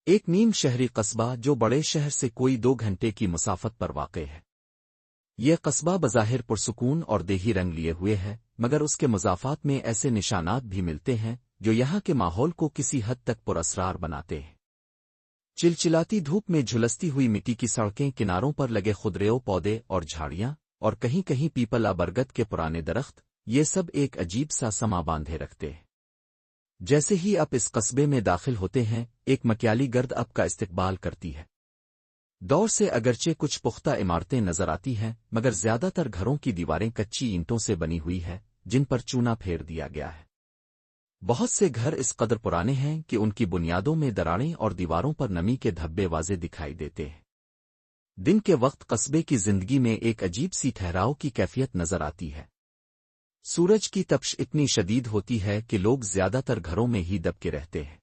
ایک نیم شہری قصبہ جو بڑے شہر سے کوئی 2 گھنٹے کی مسافت پر واقع ہے۔ یہ قصبہ بظاہر پرسکون اور دیہی رنگ لیے ہوئے ہے، مگر اس کے مضافات میں ایسے نشانات بھی ملتے ہیں جو یہاں کے ماحول کو کسی حد تک پراسرار بناتے ہیں۔ چلچلاتی دھوپ میں جھلستی ہوئی مٹی کی سڑکیں، کناروں پر لگے خضروی پودے اور جھاڑیاں، اور کہیں کہیں پیپل برگد کے پرانے درخت، یہ سب ایک عجیب سا سما باندھے رکھتے ہیں۔ جیسے ہی آپ اس قصبے میں داخل ہوتے ہیں، ایک مکیالی گرد آپ کا استقبال کرتی ہے۔ دور سے اگرچہ کچھ پختہ عمارتیں نظر آتی ہیں، مگر زیادہ تر گھروں کی دیواریں کچی اینٹوں سے بنی ہوئی ہے جن پر چونا پھیر دیا گیا ہے۔ بہت سے گھر اس قدر پرانے ہیں کہ ان کی بنیادوں میں دراڑیں اور دیواروں پر نمی کے دھبے واضح دکھائی دیتے ہیں۔ دن کے وقت قصبے کی زندگی میں ایک عجیب سی ٹھہراؤ کی کیفیت نظر آتی ہے۔ سورج کی تپش اتنی شدید ہوتی ہے کہ لوگ زیادہ تر گھروں میں ہی دب کے رہتے ہیں۔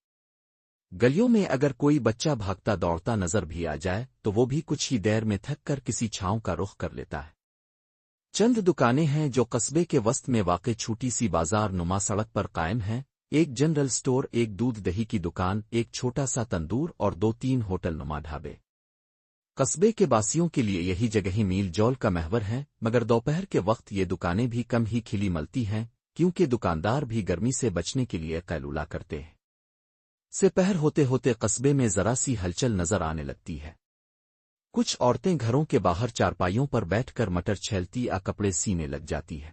گلیوں میں اگر کوئی بچہ بھاگتا دوڑتا نظر بھی آ جائے تو وہ بھی کچھ ہی دیر میں تھک کر کسی چھاؤں کا رخ کر لیتا ہے۔ چند دکانیں ہیں جو قصبے کے وسط میں واقع چھوٹی سی بازار نما سڑک پر قائم ہیں، ایک جنرل سٹور، ایک دودھ دہی کی دکان، ایک چھوٹا سا تندور اور 2-3 ہوٹل نما ڈھابے۔ قصبے کے باسیوں کے لیے یہی جگہ ہی میل جول کا محور ہے، مگر دوپہر کے وقت یہ دکانیں بھی کم ہی کھلی ملتی ہیں کیونکہ دکاندار بھی گرمی سے بچنے کے لیے قیلولہ کرتے ہیں۔ سپہر ہوتے ہوتے قصبے میں ذرا سی ہلچل نظر آنے لگتی ہے۔ کچھ عورتیں گھروں کے باہر چارپائیوں پر بیٹھ کر مٹر چھیلتی یا کپڑے سینے لگ جاتی ہے۔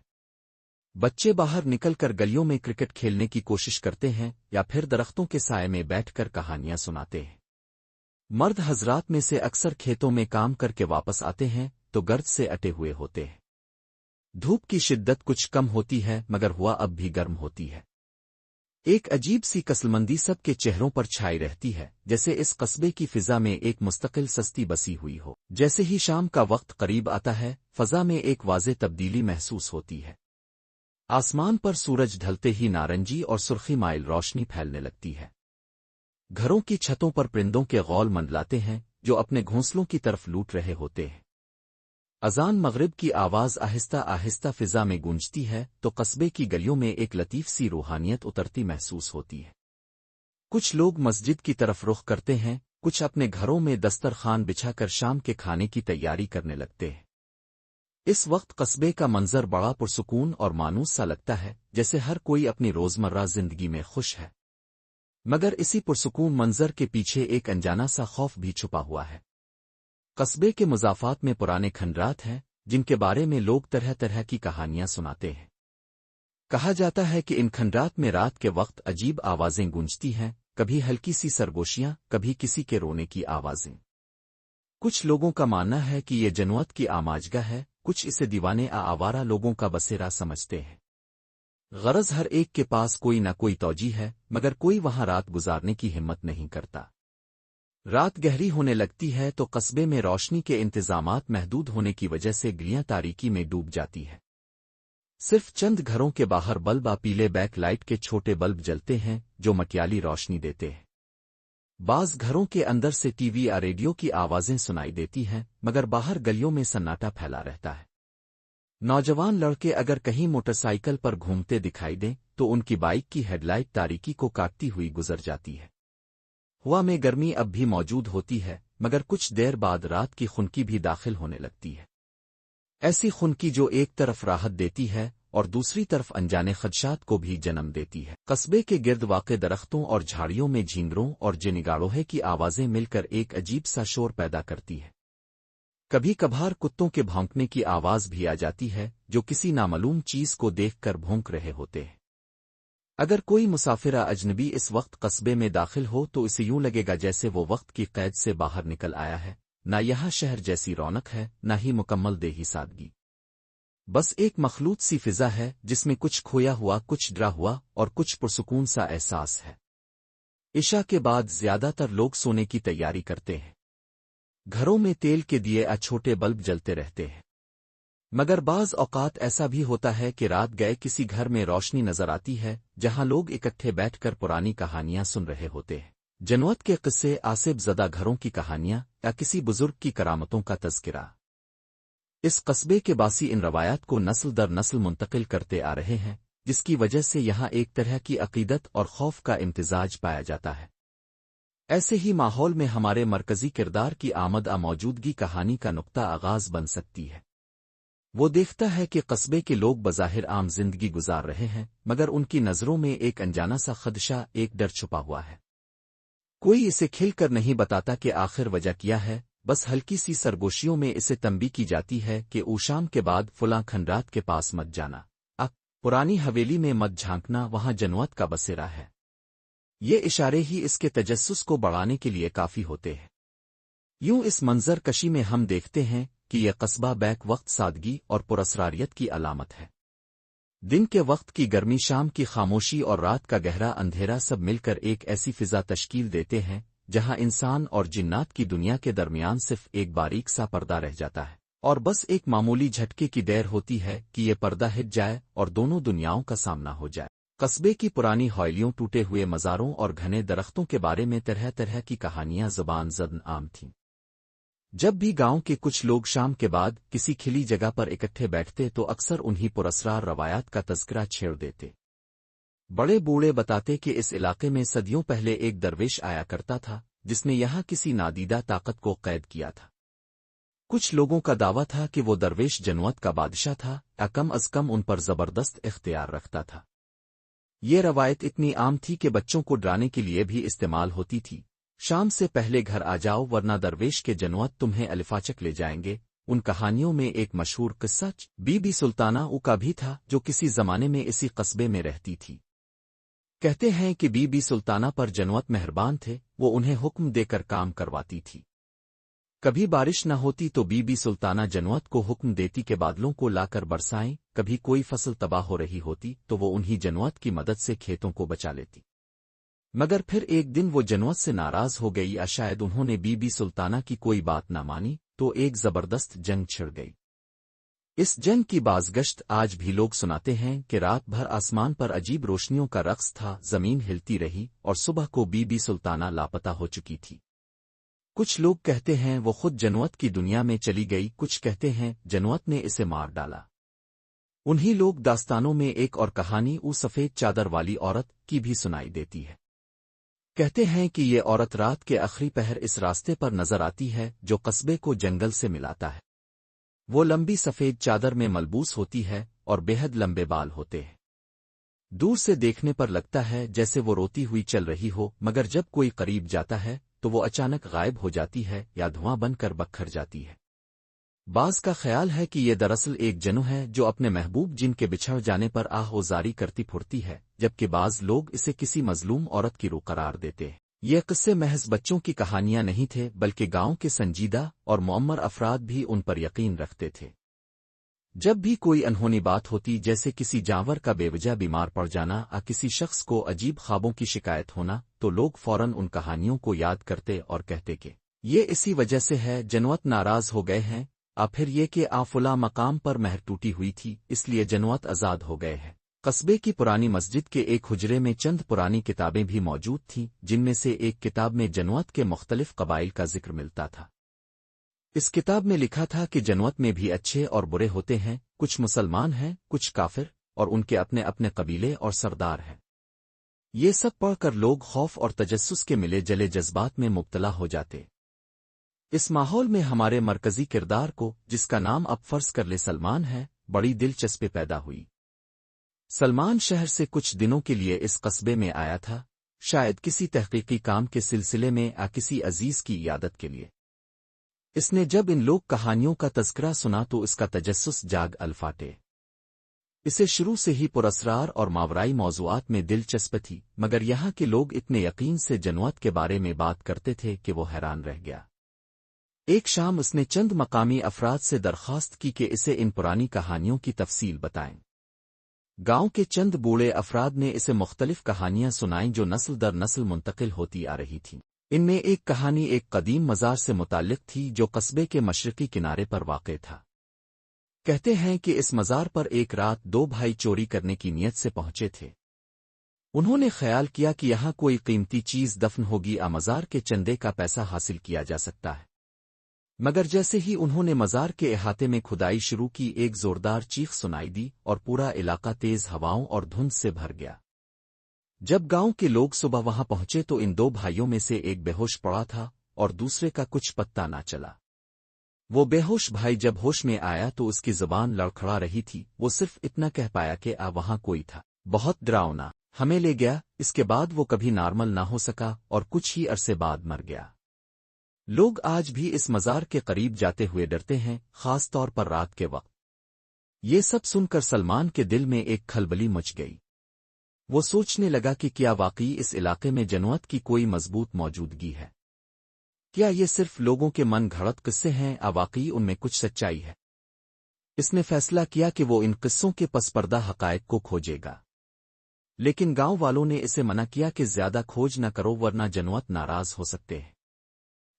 بچے باہر نکل کر گلیوں میں کرکٹ کھیلنے کی کوشش کرتے ہیں یا پھر درختوں کے سائے میں بیٹھ کر کہانیاں سناتے ہیں۔ مرد حضرات میں سے اکثر کھیتوں میں کام کر کے واپس آتے ہیں تو گرد سے اٹے ہوئے ہوتے ہیں۔ دھوپ کی شدت کچھ کم ہوتی ہے مگر ہوا اب بھی گرم ہوتی ہے۔ ایک عجیب سی کسلمندی سب کے چہروں پر چھائی رہتی ہے، جیسے اس قصبے کی فضا میں ایک مستقل سستی بسی ہوئی ہو۔ جیسے ہی شام کا وقت قریب آتا ہے، فضا میں ایک واضح تبدیلی محسوس ہوتی ہے۔ آسمان پر سورج ڈھلتے ہی نارنجی اور سرخی مائل روشنی پھیلنے لگتی ہے۔ گھروں کی چھتوں پر پرندوں کے غول منڈلاتے ہیں جو اپنے گھونسلوں کی طرف لوٹ رہے ہوتے ہیں۔ اذان مغرب کی آواز آہستہ آہستہ فضا میں گونجتی ہے تو قصبے کی گلیوں میں ایک لطیف سی روحانیت اترتی محسوس ہوتی ہے۔ کچھ لوگ مسجد کی طرف رخ کرتے ہیں، کچھ اپنے گھروں میں دسترخوان بچھا کر شام کے کھانے کی تیاری کرنے لگتے ہیں۔ اس وقت قصبے کا منظر بڑا پرسکون اور مانوس سا لگتا ہے، جیسے ہر کوئی اپنی روزمرہ زندگی میں خوش ہے۔ مگر اسی پرسکون منظر کے پیچھے ایک انجانا سا خوف بھی چھپا ہوا ہے۔ قصبے کے مضافات میں پرانے کھنڈرات ہیں جن کے بارے میں لوگ طرح طرح کی کہانیاں سناتے ہیں۔ کہا جاتا ہے کہ ان کھنڈرات میں رات کے وقت عجیب آوازیں گونجتی ہیں، کبھی ہلکی سی سرگوشیاں، کبھی کسی کے رونے کی آوازیں۔ کچھ لوگوں کا ماننا ہے کہ یہ جنوت کی آماجگاہ ہے، کچھ اسے دیوانے آوارہ لوگوں کا بسیرا سمجھتے ہیں۔ غرض ہر ایک کے پاس کوئی نہ کوئی توجہ ہے، مگر کوئی وہاں رات گزارنے کی ہمت نہیں کرتا۔ رات گہری ہونے لگتی ہے تو قصبے میں روشنی کے انتظامات محدود ہونے کی وجہ سے گلیاں تاریکی میں ڈوب جاتی ہے۔ صرف چند گھروں کے باہر بلب پیلے بیک لائٹ کے چھوٹے بلب جلتے ہیں جو مٹیالی روشنی دیتے ہیں۔ بعض گھروں کے اندر سے ٹی وی یا ریڈیو کی آوازیں سنائی دیتی ہیں، مگر باہر گلیوں میں سناٹا پھیلا رہتا ہے۔ نوجوان لڑکے اگر کہیں موٹر سائیکل پر گھومتے دکھائی دیں تو ان کی بائک کی ہیڈ لائٹ تاریکی کو کاٹتی ہوئی گزر جاتی ہے۔ ہوا میں گرمی اب بھی موجود ہوتی ہے، مگر کچھ دیر بعد رات کی خنکی بھی داخل ہونے لگتی ہے۔ ایسی خنکی جو ایک طرف راحت دیتی ہے اور دوسری طرف انجانے خدشات کو بھی جنم دیتی ہے۔ قصبے کے گرد واقع درختوں اور جھاڑیوں میں جھینگروں اور جنگاڑوہے کی آوازیں مل کر ایک عجیب سا شور پیدا کرتی ہے۔ کبھی کبھار کتوں کے بھونکنے کی آواز بھی آ جاتی ہے جو کسی نامعلوم چیز کو دیکھ کر بھونک رہے ہوتے ہیں۔ اگر کوئی مسافرہ اجنبی اس وقت قصبے میں داخل ہو تو اسے یوں لگے گا جیسے وہ وقت کی قید سے باہر نکل آیا ہے، نہ یہاں شہر جیسی رونق ہے، نہ ہی مکمل دیہی سادگی۔ بس ایک مخلوط سی فضا ہے جس میں کچھ کھویا ہوا، کچھ ڈرا ہوا اور کچھ پرسکون سا احساس ہے۔ عشاء کے بعد زیادہ تر لوگ سونے کی تیاری کرتے ہیں۔ گھروں میں تیل کے دیے چھوٹے بلب جلتے رہتے ہیں، مگر بعض اوقات ایسا بھی ہوتا ہے کہ رات گئے کسی گھر میں روشنی نظر آتی ہے جہاں لوگ اکٹھے بیٹھ کر پرانی کہانیاں سن رہے ہوتے ہیں۔ جنوت کے قصے، آصف زدہ گھروں کی کہانیاں یا کسی بزرگ کی کرامتوں کا تذکرہ۔ اس قصبے کے باسی ان روایات کو نسل در نسل منتقل کرتے آ رہے ہیں، جس کی وجہ سے یہاں ایک طرح کی عقیدت اور خوف کا امتزاج پایا جاتا ہے۔ ایسے ہی ماحول میں ہمارے مرکزی کردار کی آمد موجودگی کہانی کا نقطہ آغاز بن سکتی ہے۔ وہ دیکھتا ہے کہ قصبے کے لوگ بظاہر عام زندگی گزار رہے ہیں، مگر ان کی نظروں میں ایک انجانا سا خدشہ، ایک ڈر چھپا ہوا ہے۔ کوئی اسے کھل کر نہیں بتاتا کہ آخر وجہ کیا ہے، بس ہلکی سی سرگوشیوں میں اسے تنبیہ کی جاتی ہے کہ اوشام کے بعد فلاں کھنڈرات کے پاس مت جانا، پرانی حویلی میں مت جھانکنا، وہاں جنوت کا بسیرا ہے۔ یہ اشارے ہی اس کے تجسس کو بڑھانے کے لیے کافی ہوتے ہیں۔ یوں اس منظر کشی میں ہم دیکھتے ہیں کہ یہ قصبہ بیک وقت سادگی اور پراسراریت کی علامت ہے۔ دن کے وقت کی گرمی، شام کی خاموشی اور رات کا گہرا اندھیرا سب مل کر ایک ایسی فضا تشکیل دیتے ہیں جہاں انسان اور جنات کی دنیا کے درمیان صرف ایک باریک سا پردہ رہ جاتا ہے، اور بس ایک معمولی جھٹکے کی دیر ہوتی ہے کہ یہ پردہ ہٹ جائے اور دونوں دنیاؤں کا سامنا ہو جائے۔ قصبے کی پرانی حویلیوں، ٹوٹے ہوئے مزاروں اور گھنے درختوں کے بارے میں طرح طرح کی کہانیاں زبان زدن عام تھیں۔ جب بھی گاؤں کے کچھ لوگ شام کے بعد کسی کھلی جگہ پر اکٹھے بیٹھتے تو اکثر انہی پراسرار روایات کا تذکرہ چھیڑ دیتے۔ بڑے بوڑھے بتاتے کہ اس علاقے میں صدیوں پہلے ایک درویش آیا کرتا تھا جس نے یہاں کسی نادیدہ طاقت کو قید کیا تھا۔ کچھ لوگوں کا دعویٰ تھا کہ وہ درویش جنوت کا بادشاہ تھا یا کم از کم ان پر زبردست اختیار رکھتا تھا۔ یہ روایت اتنی عام تھی کہ بچوں کو ڈرانے کے لیے بھی استعمال ہوتی تھی۔ شام سے پہلے گھر آ جاؤ ورنہ درویش کے جنوت تمہیں الفاچک لے جائیں گے۔ ان کہانیوں میں ایک مشہور قصہ بی بی سلطانہ کا بھی تھا جو کسی زمانے میں اسی قصبے میں رہتی تھی۔ کہتے ہیں کہ بی بی سلطانہ پر جنوت مہربان تھے، وہ انہیں حکم دے کر کام کرواتی تھی۔ کبھی بارش نہ ہوتی تو بی بی سلطانہ جنوت کو حکم دیتی کہ بادلوں کو لا کر برسائیں، کبھی کوئی فصل تباہ ہو رہی ہوتی تو وہ انہی جنوت کی مدد سے کھیتوں کو بچا لیتی۔ مگر پھر ایک دن وہ جنوت سے ناراض ہو گئی، یا شاید انہوں نے بی بی سلطانہ کی کوئی بات نہ مانی، تو ایک زبردست جنگ چھڑ گئی۔ اس جنگ کی بازگشت آج بھی لوگ سناتے ہیں کہ رات بھر آسمان پر عجیب روشنیوں کا رقص تھا، زمین ہلتی رہی اور صبح کو بی بی سلطانہ لاپتہ ہو چکی تھی۔ کچھ لوگ کہتے ہیں وہ خود جنوت کی دنیا میں چلی گئی، کچھ کہتے ہیں جنوت نے اسے مار ڈالا۔ انہی لوگ داستانوں میں ایک اور کہانی سفید چادر والی عورت کی بھی سنائی دیتی ہے۔ کہتے ہیں کہ یہ عورت رات کے آخری پہر اس راستے پر نظر آتی ہے جو قصبے کو جنگل سے ملاتا ہے۔ وہ لمبی سفید چادر میں ملبوس ہوتی ہے اور بے حد لمبے بال ہوتے ہیں۔ دور سے دیکھنے پر لگتا ہے جیسے وہ روتی ہوئی چل رہی ہو، مگر جب کوئی قریب جاتا ہے تو وہ اچانک غائب ہو جاتی ہے یا دھواں بن کر بکھر جاتی ہے۔ بعض کا خیال ہے کہ یہ دراصل ایک جنو ہے جو اپنے محبوب جن کے بچھڑ جانے پر آہ و زاری کرتی پھرتی ہے، جبکہ بعض لوگ اسے کسی مظلوم عورت کی روح قرار دیتے ہیں۔ یہ قصے محض بچوں کی کہانیاں نہیں تھے، بلکہ گاؤں کے سنجیدہ اور معمر افراد بھی ان پر یقین رکھتے تھے۔ جب بھی کوئی انہونی بات ہوتی، جیسے کسی جانور کا بے وجہ بیمار پڑ جانا یا کسی شخص کو عجیب خوابوں کی شکایت ہونا، تو لوگ فوراً ان کہانیوں کو یاد کرتے اور کہتے کہ یہ اسی وجہ سے ہے، جنوت ناراض ہو گئے ہیں، پھر یہ کہ فلاں مقام پر مہر ٹوٹی ہوئی تھی، اس لیے جنوت آزاد ہو گئے ہیں۔ قصبے کی پرانی مسجد کے ایک حجرے میں چند پرانی کتابیں بھی موجود تھیں، جن میں سے ایک کتاب میں جنوت کے مختلف قبائل کا ذکر ملتا تھا۔ اس کتاب میں لکھا تھا کہ جنوت میں بھی اچھے اور برے ہوتے ہیں، کچھ مسلمان ہیں، کچھ کافر، اور ان کے اپنے اپنے قبیلے اور سردار ہیں۔ یہ سب پڑھ کر لوگ خوف اور تجسس کے ملے جلے جذبات میں مبتلا ہو جاتے۔ اس ماحول میں ہمارے مرکزی کردار کو، جس کا نام اب فرض کر لے سلمان ہے، بڑی دلچسپی پیدا ہوئی۔ سلمان شہر سے کچھ دنوں کے لیے اس قصبے میں آیا تھا، شاید کسی تحقیقی کام کے سلسلے میں یا کسی عزیز کی عیادت کے لیے۔ اس نے جب ان لوگ کہانیوں کا تذکرہ سنا تو اس کا تجسس جاگ الفاٹے۔ اسے شروع سے ہی پراسرار اور ماورائی موضوعات میں دلچسپ تھی، مگر یہاں کے لوگ اتنے یقین سے جنوت کے بارے میں بات کرتے تھے کہ وہ حیران رہ گیا۔ ایک شام اس نے چند مقامی افراد سے درخواست کی کہ اسے ان پرانی کہانیوں کی تفصیل بتائیں۔ گاؤں کے چند بوڑھے افراد نے اسے مختلف کہانیاں سنائیں جو نسل در نسل منتقل ہوتی آ رہی تھیں۔ ان میں ایک کہانی ایک قدیم مزار سے متعلق تھی جو قصبے کے مشرقی کنارے پر واقع تھا۔ کہتے ہیں کہ اس مزار پر ایک رات دو بھائی چوری کرنے کی نیت سے پہنچے تھے۔ انہوں نے خیال کیا کہ یہاں کوئی قیمتی چیز دفن ہوگی، مزار کے چندے کا پیسہ حاصل کیا جا سکتا ہے۔ مگر جیسے ہی انہوں نے مزار کے احاطے میں کھدائی شروع کی، ایک زوردار چیخ سنائی دی اور پورا علاقہ تیز ہواؤں اور دھند سے بھر گیا۔ جب گاؤں کے لوگ صبح وہاں پہنچے تو ان دو بھائیوں میں سے ایک بے ہوش پڑا تھا اور دوسرے کا کچھ پتہ نہ چلا۔ وہ بے ہوش بھائی جب ہوش میں آیا تو اس کی زبان لڑکھڑا رہی تھی، وہ صرف اتنا کہہ پایا کہ وہاں کوئی تھا، بہت ڈراؤنا، ہمیں لے گیا۔ اس کے بعد وہ کبھی نارمل نہ ہو سکا اور کچھ ہی عرصے بعد مر گیا۔ لوگ آج بھی اس مزار کے قریب جاتے ہوئے ڈرتے ہیں، خاص طور پر رات کے وقت۔ یہ سب سن کر سلمان کے دل میں ایک کھلبلی مچ گئی۔ وہ سوچنے لگا کہ کیا واقعی اس علاقے میں جنوت کی کوئی مضبوط موجودگی ہے؟ کیا یہ صرف لوگوں کے من گھڑت قصے ہیں، واقعی ان میں کچھ سچائی ہے؟ اس نے فیصلہ کیا کہ وہ ان قصوں کے پس پردہ حقائق کو کھوجے گا، لیکن گاؤں والوں نے اسے منع کیا کہ زیادہ کھوج نہ کرو ورنہ جنوت ناراض ہو سکتے ہیں۔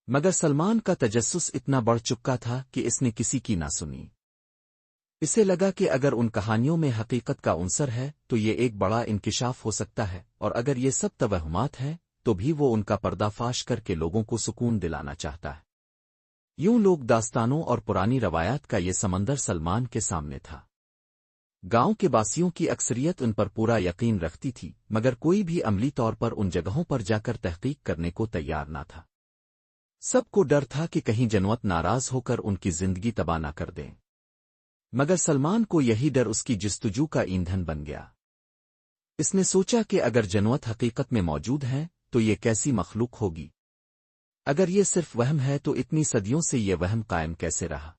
مگر سلمان کا تجسس اتنا بڑھ چکا تھا کہ اس نے کسی کی نہ سنی۔ اسے لگا کہ اگر ان کہانیوں میں حقیقت کا عنصر ہے تو یہ ایک بڑا انکشاف ہو سکتا ہے، اور اگر یہ سب توہمات ہیں تو بھی وہ ان کا پردہ فاش کر کے لوگوں کو سکون دلانا چاہتا ہے۔ یوں لوگ داستانوں اور پرانی روایات کا یہ سمندر سلمان کے سامنے تھا۔ گاؤں کے باسیوں کی اکثریت ان پر پورا یقین رکھتی تھی، مگر کوئی بھی عملی طور پر ان جگہوں پر جا کر تحقیق کرنے کو تیار نہ تھا۔ سب کو ڈر تھا کہ کہیں جنوت ناراض ہو کر ان کی زندگی تباہ نہ کر دیں، مگر سلمان کو یہی ڈر اس کی جستجو کا ایندھن بن گیا۔ اس نے سوچا کہ اگر جنوت حقیقت میں موجود ہے تو یہ کیسی مخلوق ہوگی؟ اگر یہ صرف وہم ہے تو اتنی صدیوں سے یہ وہم قائم کیسے رہا؟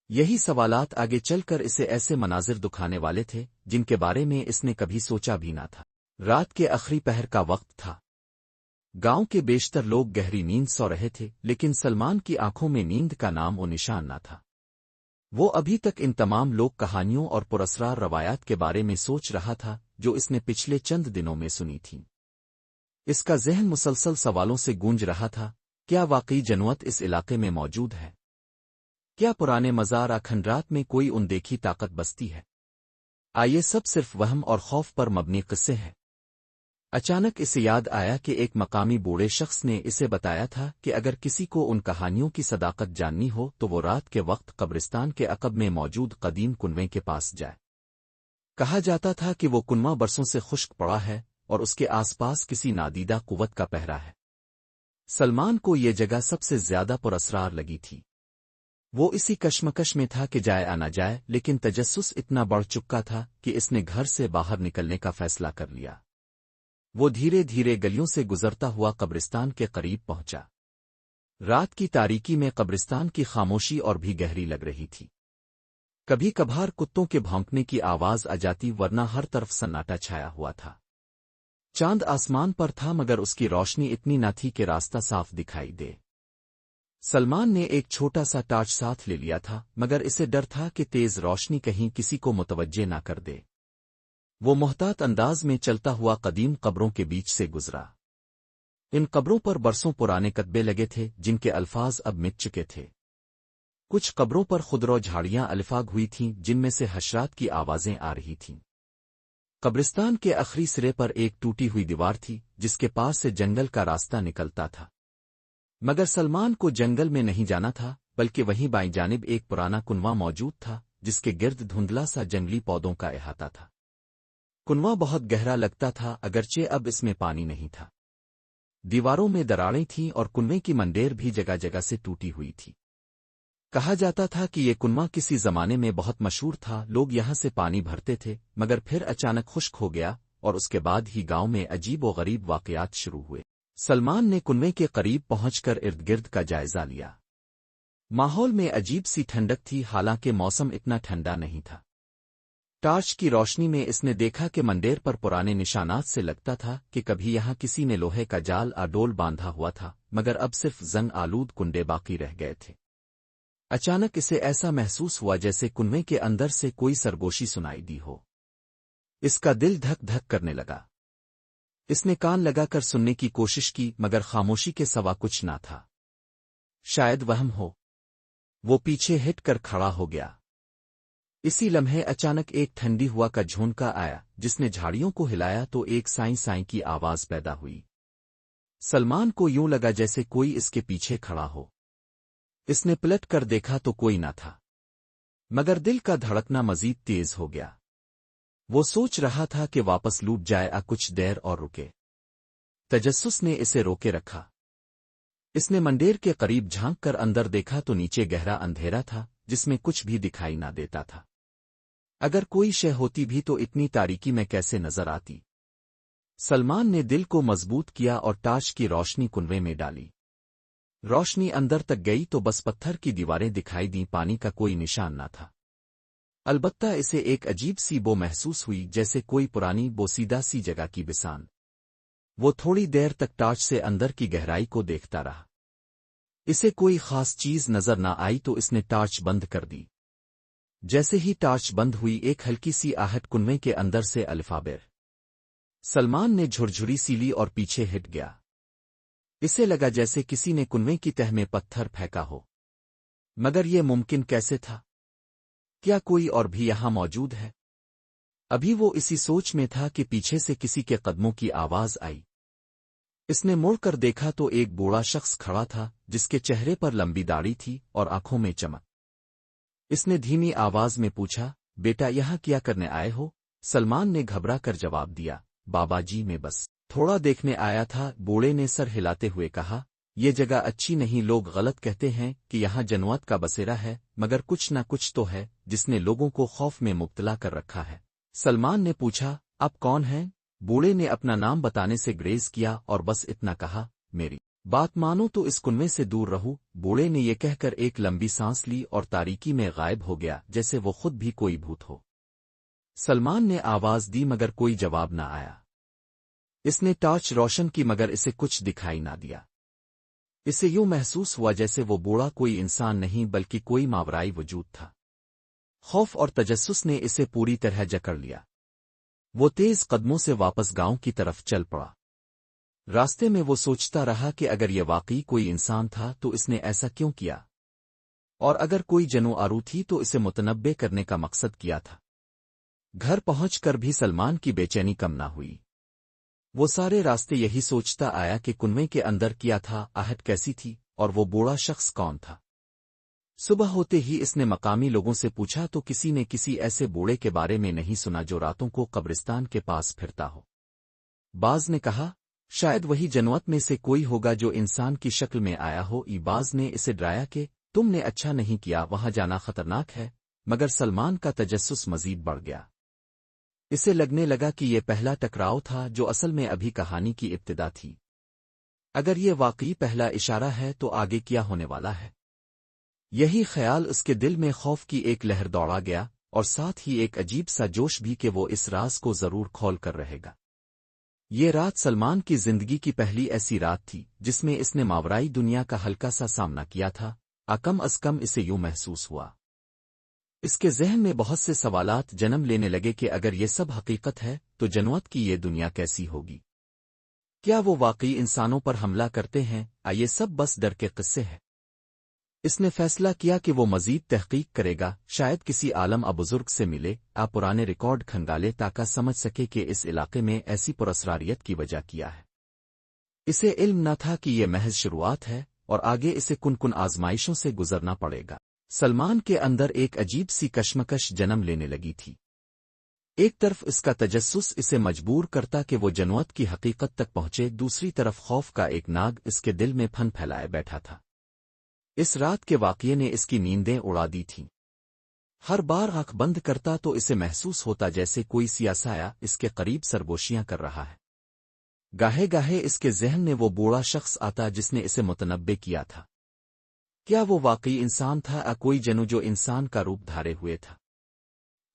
یہی سوالات آگے چل کر اسے ایسے مناظر دکھانے والے تھے جن کے بارے میں اس نے کبھی سوچا بھی نہ تھا۔ رات کے آخری پہر کا وقت تھا۔ گاؤں کے بیشتر لوگ گہری نیند سو رہے تھے، لیکن سلمان کی آنکھوں میں نیند کا نام و نشان نہ تھا۔ وہ ابھی تک ان تمام لوک کہانیوں اور پراسرار روایات کے بارے میں سوچ رہا تھا جو اس نے پچھلے چند دنوں میں سنی تھیں۔ اس کا ذہن مسلسل سوالوں سے گونج رہا تھا۔ کیا واقعی جنوت اس علاقے میں موجود ہے؟ کیا پرانے مزار کھنڈرات میں کوئی اندیکھی طاقت بستی ہے؟ یہ سب صرف وہم اور خوف پر مبنی قصے ہیں؟ اچانک اسے یاد آیا کہ ایک مقامی بوڑھے شخص نے اسے بتایا تھا کہ اگر کسی کو ان کہانیوں کی صداقت جاننی ہو تو وہ رات کے وقت قبرستان کے عقب میں موجود قدیم کنویں کے پاس جائے۔ کہا جاتا تھا کہ وہ کنواں برسوں سے خشک پڑا ہے اور اس کے آس پاس کسی نادیدہ قوت کا پہرا ہے۔ سلمان کو یہ جگہ سب سے زیادہ پراسرار لگی تھی۔ وہ اسی کشمکش میں تھا کہ جائے نہ جائے، لیکن تجسس اتنا بڑھ چکا تھا کہ اس نے گھر سے باہر نکلنے کا فیصلہ کر لیا۔ وہ دھیرے دھیرے گلیوں سے گزرتا ہوا قبرستان کے قریب پہنچا۔ رات کی تاریکی میں قبرستان کی خاموشی اور بھی گہری لگ رہی تھی۔ کبھی کبھار کتوں کے بھونکنے کی آواز آ جاتی، ورنہ ہر طرف سناٹا چھایا ہوا تھا۔ چاند آسمان پر تھا مگر اس کی روشنی اتنی نہ تھی کہ راستہ صاف دکھائی دے۔ سلمان نے ایک چھوٹا سا ٹارچ ساتھ لے لیا تھا، مگر اسے ڈر تھا کہ تیز روشنی کہیں کسی کو متوجہ نہ کر دے۔ وہ محتاط انداز میں چلتا ہوا قدیم قبروں کے بیچ سے گزرا۔ ان قبروں پر برسوں پرانے کتبے لگے تھے جن کے الفاظ اب مٹ چکے تھے۔ کچھ قبروں پر خضرو جھاڑیاں الفاگ ہوئی تھیں جن میں سے حشرات کی آوازیں آ رہی تھیں۔ قبرستان کے آخری سرے پر ایک ٹوٹی ہوئی دیوار تھی جس کے پاس سے جنگل کا راستہ نکلتا تھا، مگر سلمان کو جنگل میں نہیں جانا تھا، بلکہ وہیں بائیں جانب ایک پرانا کنواں موجود تھا جس کے گرد دھندلا سا جنگلی پودوں کا احاطہ تھا۔ کنواں بہت گہرا لگتا تھا، اگرچہ اب اس میں پانی نہیں تھا۔ دیواروں میں دراڑیں تھیں اور کنویں کی منڈیر بھی جگہ جگہ سے ٹوٹی ہوئی تھی۔ کہا جاتا تھا کہ یہ کنواں کسی زمانے میں بہت مشہور تھا، لوگ یہاں سے پانی بھرتے تھے، مگر پھر اچانک خشک ہو گیا اور اس کے بعد ہی گاؤں میں عجیب و غریب واقعات شروع ہوئے۔ سلمان نے کنویں کے قریب پہنچ کر ارد گرد کا جائزہ لیا۔ ماحول میں عجیب سی ٹھنڈک تھی، حالانکہ موسم اتنا ٹھنڈا نہیں تھا۔ ٹارچ کی روشنی میں اس نے دیکھا کہ منڈیر پر پرانے نشانات سے لگتا تھا کہ کبھی یہاں کسی نے لوہے کا جال ڈول باندھا ہوا تھا، مگر اب صرف زنگ آلود کنڈے باقی رہ گئے تھے۔ اچانک اسے ایسا محسوس ہوا جیسے کنویں کے اندر سے کوئی سرگوشی سنائی دی ہو۔ اس کا دل دھک دھک کرنے لگا۔ اس نے کان لگا کر سننے کی کوشش کی، مگر خاموشی کے سوا کچھ نہ تھا۔ شاید وہم ہو۔ وہ پیچھے ہٹ کر کھڑا ہو گیا۔ اسی لمحے اچانک ایک ٹھنڈی ہوا کا جھونکا آیا جس نے جھاڑیوں کو ہلایا تو ایک سائیں سائیں کی آواز پیدا ہوئی۔ سلمان کو یوں لگا جیسے کوئی اس کے پیچھے کھڑا ہو۔ اس نے پلٹ کر دیکھا تو کوئی نہ تھا، مگر دل کا دھڑکنا مزید تیز ہو گیا۔ وہ سوچ رہا تھا کہ واپس لوٹ جائے کچھ دیر اور رکے۔ تجسس نے اسے روکے رکھا۔ اس نے منڈیر کے قریب جھانک کر اندر دیکھا تو نیچے گہرا اندھیرا تھا جس میں کچھ بھی دکھائی نہ دیتا تھا۔ اگر کوئی شے ہوتی بھی تو اتنی تاریکی میں کیسے نظر آتی؟ سلمان نے دل کو مضبوط کیا اور ٹارچ کی روشنی کنویں میں ڈالی۔ روشنی اندر تک گئی تو بس پتھر کی دیواریں دکھائی دیں، پانی کا کوئی نشان نہ تھا۔ البتہ اسے ایک عجیب سی بو محسوس ہوئی، جیسے کوئی پرانی بوسیدہ سی جگہ کی بسان۔ وہ تھوڑی دیر تک ٹارچ سے اندر کی گہرائی کو دیکھتا رہا۔ اسے کوئی خاص چیز نظر نہ آئی تو اس نے ٹارچ بند کر دی۔ جیسے ہی ٹارچ بند ہوئی ایک ہلکی سی آہٹ کنویں کے اندر سے الفابیر۔ سلمان نے جھرجھری سی لی اور پیچھے ہٹ گیا۔ اسے لگا جیسے کسی نے کنویں کی تہ میں پتھر پھینکا ہو، مگر یہ ممکن کیسے تھا؟ کیا کوئی اور بھی یہاں موجود ہے؟ ابھی وہ اسی سوچ میں تھا کہ پیچھے سے کسی کے قدموں کی آواز آئی۔ اس نے مڑ کر دیکھا تو ایک بوڑھا شخص کھڑا تھا جس کے چہرے پر لمبی داڑھی تھی اور آنکھوں میں چمک۔ اس نے دھیمی آواز میں پوچھا، بیٹا یہاں کیا کرنے آئے ہو؟ سلمان نے گھبرا کر جواب دیا، بابا جی میں بس تھوڑا دیکھنے آیا تھا۔ بوڑھے نے سر ہلاتے ہوئے کہا، یہ جگہ اچھی نہیں، لوگ غلط کہتے ہیں کہ یہاں جنوت کا بسیرا ہے، مگر کچھ نہ کچھ تو ہے جس نے لوگوں کو خوف میں مبتلا کر رکھا ہے۔ سلمان نے پوچھا، آپ کون ہیں؟ بوڑھے نے اپنا نام بتانے سے گریز کیا اور بس اتنا کہا، میری بات مانو تو اس کنویں سے دور رہو۔ بوڑھے نے یہ کہہ کر ایک لمبی سانس لی اور تاریکی میں غائب ہو گیا جیسے وہ خود بھی کوئی بھوت ہو۔ سلمان نے آواز دی مگر کوئی جواب نہ آیا۔ اس نے ٹارچ روشن کی مگر اسے کچھ دکھائی نہ دیا۔ اسے یوں محسوس ہوا جیسے وہ بوڑھا کوئی انسان نہیں بلکہ کوئی ماورائی وجود تھا۔ خوف اور تجسس نے اسے پوری طرح جکڑ لیا۔ وہ تیز قدموں سے واپس گاؤں کی طرف چل پڑا۔ راستے میں وہ سوچتا رہا کہ اگر یہ واقعی کوئی انسان تھا تو اس نے ایسا کیوں کیا؟ اور اگر کوئی جنو آرو تھی تو اسے متنبع کرنے کا مقصد کیا تھا؟ گھر پہنچ کر بھی سلمان کی بے چینی کم نہ ہوئی۔ وہ سارے راستے یہی سوچتا آیا کہ کنویں کے اندر کیا تھا، آہٹ کیسی تھی، اور وہ بوڑھا شخص کون تھا۔ صبح ہوتے ہی اس نے مقامی لوگوں سے پوچھا تو کسی نے کسی ایسے بوڑھے کے بارے میں نہیں سنا جو راتوں کو قبرستان کے پاس پھرتا ہو۔ باز نے کہا، شاید وہی جنوت میں سے کوئی ہوگا جو انسان کی شکل میں آیا ہو۔ باز نے اسے ڈرایا کہ تم نے اچھا نہیں کیا، وہاں جانا خطرناک ہے، مگر سلمان کا تجسس مزید بڑھ گیا۔ اسے لگنے لگا کہ یہ پہلا ٹکراؤ تھا جو اصل میں ابھی کہانی کی ابتدا تھی۔ اگر یہ واقعی پہلا اشارہ ہے تو آگے کیا ہونے والا ہے؟ یہی خیال اس کے دل میں خوف کی ایک لہر دوڑا گیا اور ساتھ ہی ایک عجیب سا جوش بھی کہ وہ اس راز کو ضرور کھول کر رہے گا۔ یہ رات سلمان کی زندگی کی پہلی ایسی رات تھی جس میں اس نے ماورائی دنیا کا ہلکا سا سامنا کیا تھا۔ کم از کم اسے یوں محسوس ہوا۔ اس کے ذہن میں بہت سے سوالات جنم لینے لگے کہ اگر یہ سب حقیقت ہے تو جنوت کی یہ دنیا کیسی ہوگی؟ کیا وہ واقعی انسانوں پر حملہ کرتے ہیں؟ یہ سب بس ڈر کے قصے ہیں۔ اس نے فیصلہ کیا کہ وہ مزید تحقیق کرے گا، شاید کسی عالم بزرگ سے ملے، پرانے ریکارڈ کھنگالے تاکہ سمجھ سکے کہ اس علاقے میں ایسی پراسراریت کی وجہ کیا ہے۔ اسے علم نہ تھا کہ یہ محض شروعات ہے اور آگے اسے کن آزمائشوں سے گزرنا پڑے گا۔ سلمان کے اندر ایک عجیب سی کشمکش جنم لینے لگی تھی۔ ایک طرف اس کا تجسس اسے مجبور کرتا کہ وہ جنوت کی حقیقت تک پہنچے، دوسری طرف خوف کا ایک ناگ اس کے دل میں پھن پھیلائے بیٹھا تھا۔ اس رات کے واقعے نے اس کی نیندیں اڑا دی تھیں۔ ہر بار آنکھ بند کرتا تو اسے محسوس ہوتا جیسے کوئی سیاسایا اس کے قریب سرگوشیاں کر رہا ہے۔ گاہے گاہے اس کے ذہن میں وہ بوڑھا شخص آتا جس نے اسے متنبع کیا تھا۔ کیا وہ واقعی انسان تھا، کوئی جنو جو انسان کا روپ دھارے ہوئے تھا؟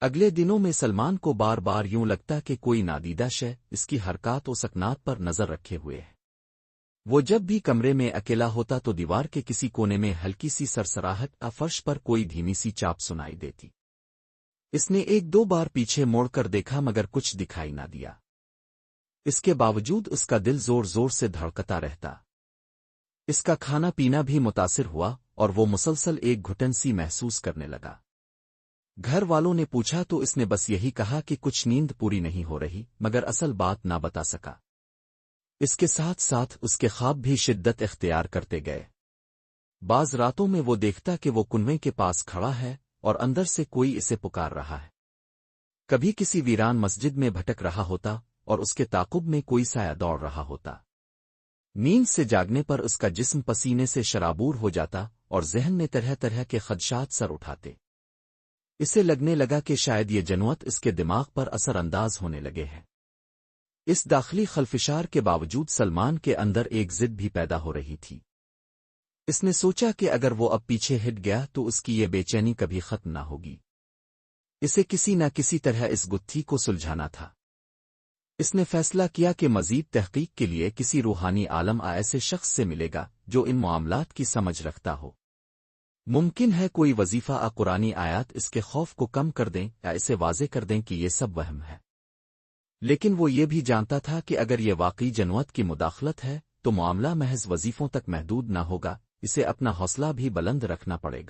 اگلے دنوں میں سلمان کو بار بار یوں لگتا کہ کوئی نادیدہ شے اس کی حرکات و سکنات پر نظر رکھے ہوئے ہے۔ وہ جب بھی کمرے میں اکیلا ہوتا تو دیوار کے کسی کونے میں ہلکی سی سرسراہٹ، فرش پر کوئی دھیمی سی چاپ سنائی دیتی۔ اس نے ایک دو بار پیچھے موڑ کر دیکھا مگر کچھ دکھائی نہ دیا۔ اس کے باوجود اس کا دل زور زور سے دھڑکتا رہتا۔ اس کا کھانا پینا بھی متاثر ہوا اور وہ مسلسل ایک گھٹن سی محسوس کرنے لگا۔ گھر والوں نے پوچھا تو اس نے بس یہی کہا کہ کچھ نیند پوری نہیں ہو رہی، مگر اصل بات نہ بتا سکا۔ اس کے ساتھ ساتھ اس کے خواب بھی شدت اختیار کرتے گئے۔ بعض راتوں میں وہ دیکھتا کہ وہ کنویں کے پاس کھڑا ہے اور اندر سے کوئی اسے پکار رہا ہے۔ کبھی کسی ویران مسجد میں بھٹک رہا ہوتا اور اس کے تعاقب میں کوئی سایہ دوڑ رہا ہوتا۔ نیند سے جاگنے پر اس کا جسم پسینے سے شرابور ہو جاتا اور ذہن میں طرح طرح کے خدشات سر اٹھاتے۔ اسے لگنے لگا کہ شاید یہ جنوت اس کے دماغ پر اثر انداز ہونے لگے ہیں۔ اس داخلی خلفشار کے باوجود سلمان کے اندر ایک ضد بھی پیدا ہو رہی تھی۔ اس نے سوچا کہ اگر وہ اب پیچھے ہٹ گیا تو اس کی یہ بے چینی کبھی ختم نہ ہوگی۔ اسے کسی نہ کسی طرح اس گتھی کو سلجھانا تھا۔ اس نے فیصلہ کیا کہ مزید تحقیق کے لیے کسی روحانی عالم ایسے شخص سے ملے گا جو ان معاملات کی سمجھ رکھتا ہو۔ ممکن ہے کوئی وظیفہ قرآنی آیات اس کے خوف کو کم کر دیں یا اسے واضح کر دیں کہ یہ سب وہم ہے۔ لیکن وہ یہ بھی جانتا تھا کہ اگر یہ واقعی جنوت کی مداخلت ہے تو معاملہ محض وظیفوں تک محدود نہ ہوگا، اسے اپنا حوصلہ بھی بلند رکھنا پڑے گا۔